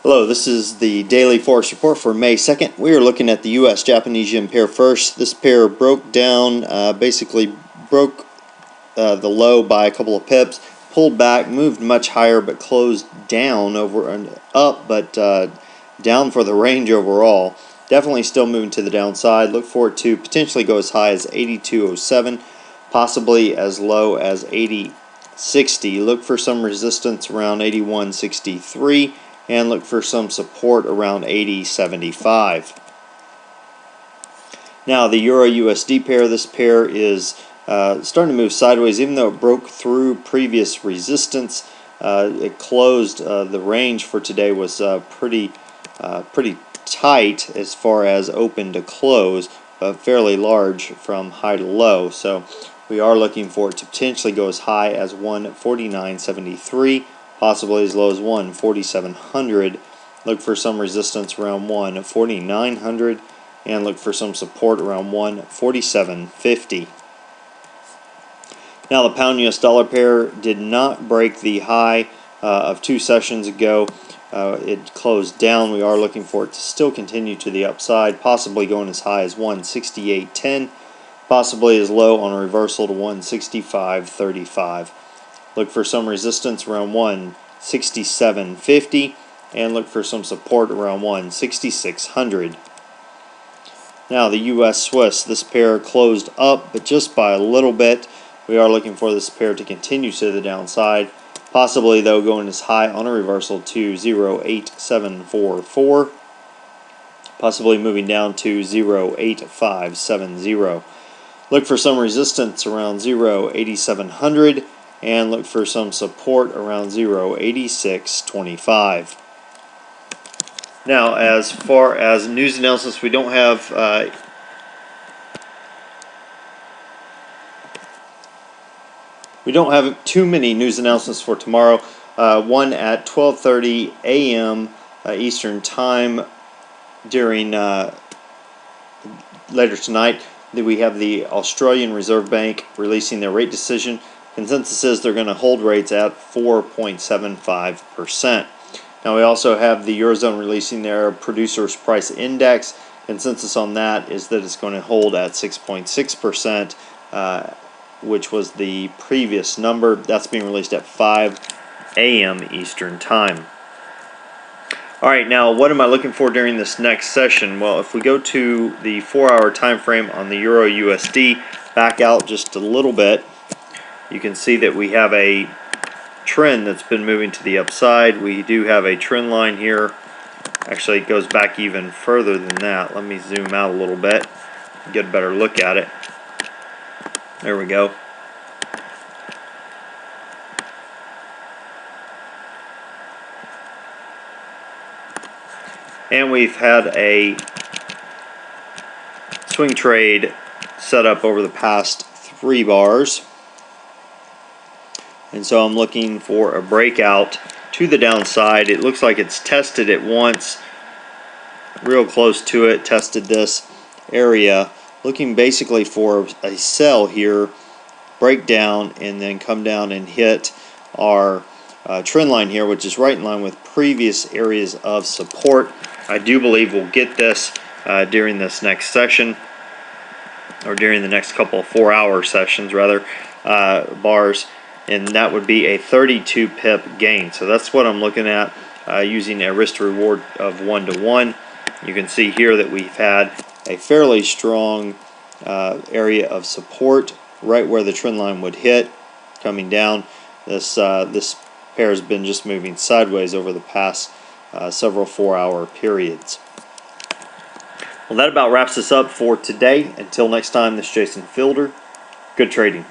Hello, this is the daily Forex report for May 2nd. We are looking at the US Japanese yen pair first. This pair broke down, basically broke the low by a couple of pips, pulled back, moved much higher, but closed down over and up, but down for the range overall. Definitely still moving to the downside. Look for it to potentially go as high as 82.07, possibly as low as 80.60. Look for some resistance around 81.63. and look for some support around 80.75. Now the Euro USD pair, this pair is starting to move sideways. Even though it broke through previous resistance, it closed, the range for today was pretty tight as far as open to close, but fairly large from high to low. So we are looking for it to potentially go as high as 149.73. possibly as low as 14700. Look for some resistance around 14900 and look for some support around 14750. Now the pound US dollar pair did not break the high of 2 sessions ago. It closed down. We are looking for it to still continue to the upside, possibly going as high as 168.10, possibly as low on a reversal to 165.35. Look for some resistance around 167.50 and look for some support around 16600. Now the US Swiss, this pair closed up but just by a little bit. We are looking for this pair to continue to the downside, possibly though going as high on a reversal to 0.8744, possibly moving down to 0.8570. Look for some resistance around 0.8700 and look for some support around 0.8625. Now, as far as news announcements, we don't have too many news announcements for tomorrow. One at 12:30 a.m. Eastern Time during later tonight. We have the Australian Reserve Bank releasing their rate decision. Consensus is they're going to hold rates at 4.75%. Now we also have the Eurozone releasing their Producers Price Index. Consensus on that is that it's going to hold at 6.6%, which was the previous number. That's being released at 5 a.m. Eastern Time. Alright, now what am I looking for during this next session? Well, if we go to the 4-hour time frame on the Euro USD, back out just a little bit, you can see that we have a trend that's been moving to the upside. We do have a trend line here. Actually, it goes back even further than that. Let me zoom out a little bit, get a better look at it. There we go. And we've had a swing trade set up over the past 3 bars. And so I'm looking for a breakout to the downside. It looks like it's tested it once, real close to it, tested this area. Looking basically for a sell here, break down, and then come down and hit our trend line here, which is right in line with previous areas of support. I do believe we'll get this during this next session, or during the next couple of 4-hour sessions rather, bars, and that would be a 32 pip gain. So that's what I'm looking at, using a risk to reward of 1-to-1. You can see here that we've had a fairly strong area of support right where the trend line would hit, coming down. This pair has been just moving sideways over the past several 4-hour periods. Well, that about wraps us up for today. Until next time, this is Jason Fielder. Good trading.